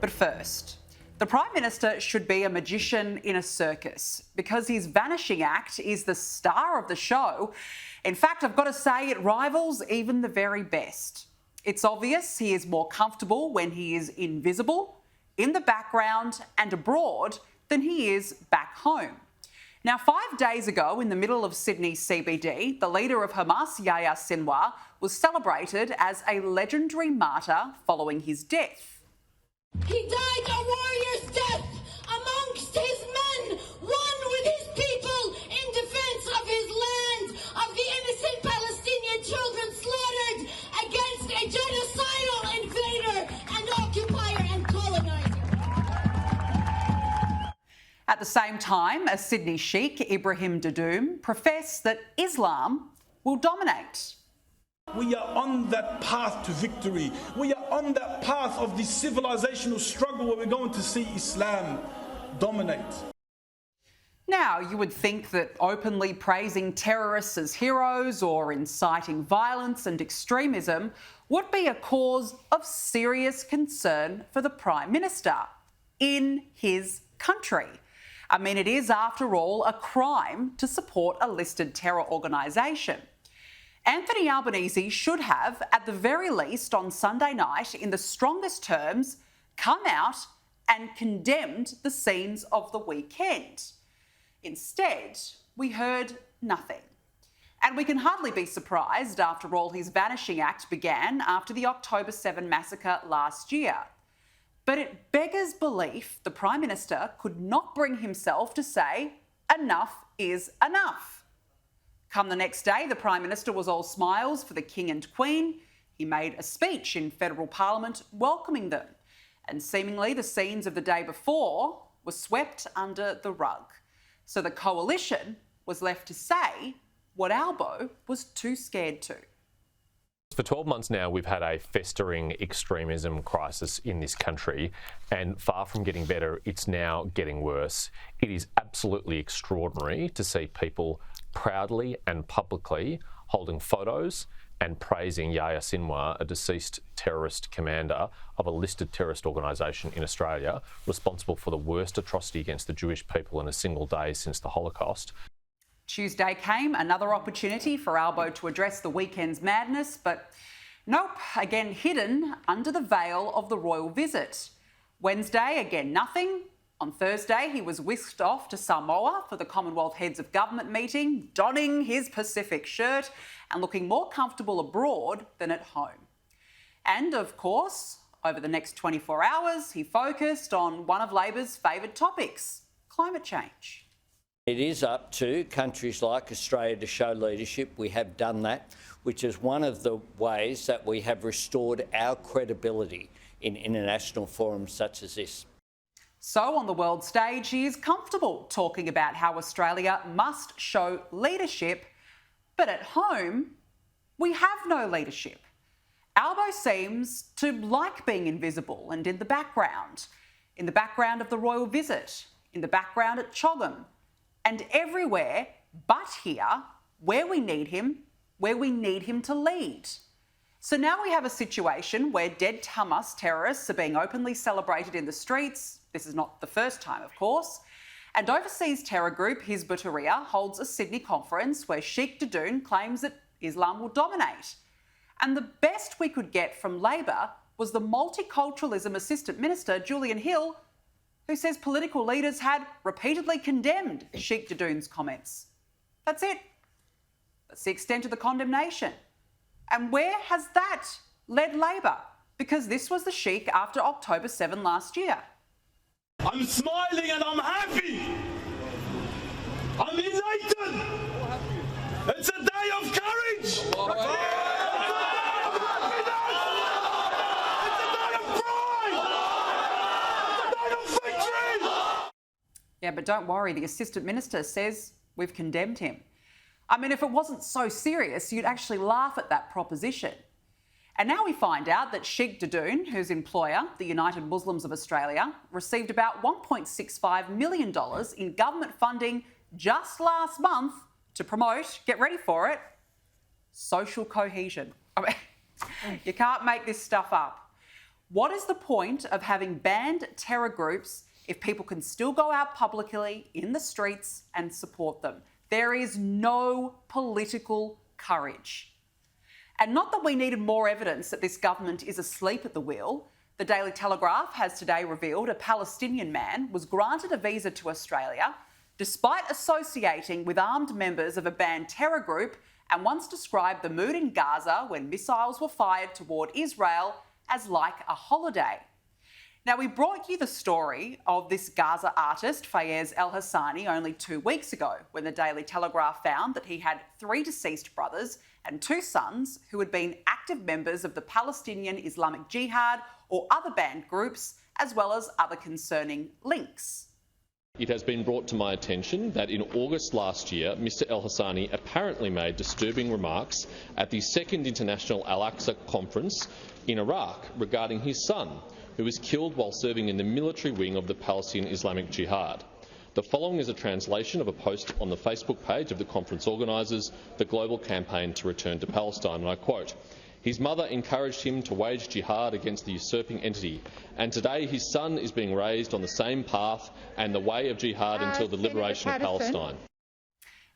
But first, the Prime Minister should be a magician in a circus because his vanishing act is the star of the show. In fact, I've got to say it rivals even the very best. It's obvious he is more comfortable when he is invisible, in the background and abroad than he is back home. Now, 5 days ago, in the middle of Sydney CBD, the leader of Hamas, Yahya Sinwar, was celebrated as a legendary martyr following his death. He died a warrior's death amongst his men, one with his people in defence of his land, of the innocent Palestinian children slaughtered against a genocidal invader and occupier and colonizer. At the same time, a Sydney sheikh, Ibrahim Dadoum, professed that Islam will dominate. We are on that path to victory. We are on that path of the civilizational struggle where we're going to see Islam dominate. Now, you would think that openly praising terrorists as heroes or inciting violence and extremism would be a cause of serious concern for the Prime Minister in his country. I mean, it is, after all, a crime to support a listed terror organisation. Anthony Albanese should have, at the very least on Sunday night, in the strongest terms, come out and condemned the scenes of the weekend. Instead, we heard nothing. And we can hardly be surprised, after all, his vanishing act began after the October 7 massacre last year. But it beggars belief the Prime Minister could not bring himself to say, enough is enough. Come the next day, the Prime Minister was all smiles for the King and Queen. He made a speech in federal Parliament welcoming them. And seemingly the scenes of the day before were swept under the rug. So the coalition was left to say what Albo was too scared to. For 12 months now, we've had a festering extremism crisis in this country, and far from getting better, it's now getting worse. It is absolutely extraordinary to see people proudly and publicly holding photos and praising Yahya Sinwar, a deceased terrorist commander of a listed terrorist organisation in Australia, responsible for the worst atrocity against the Jewish people in a single day since the Holocaust. Tuesday came another opportunity for Albo to address the weekend's madness, but nope, again hidden under the veil of the royal visit. Wednesday, again nothing. On Thursday, he was whisked off to Samoa for the Commonwealth Heads of Government meeting, donning his Pacific shirt and looking more comfortable abroad than at home. And of course, over the next 24 hours, he focused on one of Labor's favoured topics, climate change. It is up to countries like Australia to show leadership. We have done that, which is one of the ways that we have restored our credibility in international forums such as this. So on the world stage, he is comfortable talking about how Australia must show leadership, but at home, we have no leadership. Albo seems to like being invisible and in the background of the royal visit, in the background at CHOGM, and everywhere but here, where we need him to lead. So now we have a situation where dead Hamas terrorists are being openly celebrated in the streets. This is not the first time, of course. And overseas terror group Hizb ut-Tahrir holds a Sydney conference where Sheikh Dadoum claims that Islam will dominate. And the best we could get from Labor was the Multiculturalism Assistant Minister, Julian Hill, who says political leaders had repeatedly condemned Sheikh Dadoum's comments. That's it. That's the extent of the condemnation. And where has that led Labor? Because this was the Sheikh after October 7 last year. I'm smiling and I'm happy. I'm elated. It's a day of courage. Yeah, but don't worry, the Assistant Minister says we've condemned him. I mean, if it wasn't so serious, you'd actually laugh at that proposition. And now we find out that Sheikh Dadoum, whose employer, the United Muslims of Australia, received about $1.65 million in government funding just last month to promote, get ready for it, social cohesion. I mean, you can't make this stuff up. What is the point of having banned terror groups if people can still go out publicly in the streets and support them? There is no political courage. And not that we needed more evidence that this government is asleep at the wheel. The Daily Telegraph has today revealed a Palestinian man was granted a visa to Australia despite associating with armed members of a banned terror group, and once described the mood in Gaza when missiles were fired toward Israel as like a holiday. Now, we brought you the story of this Gaza artist, Fayez El-Hassani, only 2 weeks ago, when the Daily Telegraph found that he had 3 deceased brothers and 2 sons who had been active members of the Palestinian Islamic Jihad or other banned groups, as well as other concerning links. It has been brought to my attention that in August last year, Mr El-Hassani apparently made disturbing remarks at the Second International Al-Aqsa Conference in Iraq regarding his son, who was killed while serving in the military wing of the Palestinian Islamic Jihad. The following is a translation of a post on the Facebook page of the conference organisers, the Global Campaign to Return to Palestine, and I quote, "His mother encouraged him to wage jihad against the usurping entity, and today his son is being raised on the same path and the way of jihad until the liberation of Palestine."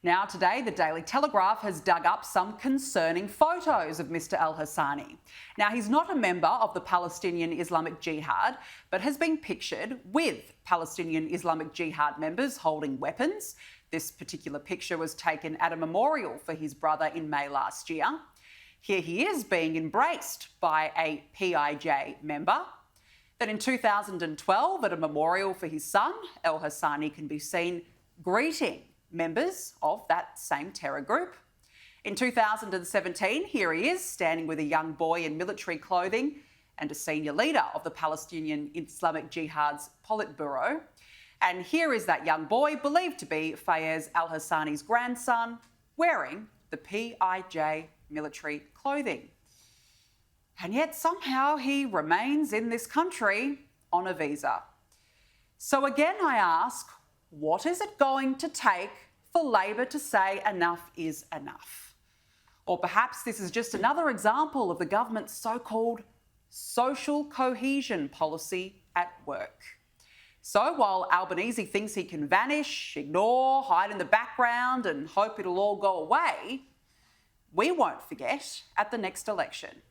Now today, the Daily Telegraph has dug up some concerning photos of Mr El-Hassani. Now, he's not a member of the Palestinian Islamic Jihad, but has been pictured with Palestinian Islamic Jihad members holding weapons. This particular picture was taken at a memorial for his brother in May last year. Here he is being embraced by a PIJ member. Then in 2012, at a memorial for his son, El-Hassani can be seen greeting members of that same terror group. In 2017, here he is standing with a young boy in military clothing and a senior leader of the Palestinian Islamic Jihad's Politburo. And here is that young boy, believed to be Fayez El-Hassani's grandson, wearing the PIJ military clothing. And yet somehow he remains in this country on a visa. So again, I ask, what is it going to take for Labor to say enough is enough? Or perhaps this is just another example of the government's so-called social cohesion policy at work. So while Albanese thinks he can vanish, ignore, hide in the background and hope it'll all go away, we won't forget at the next election.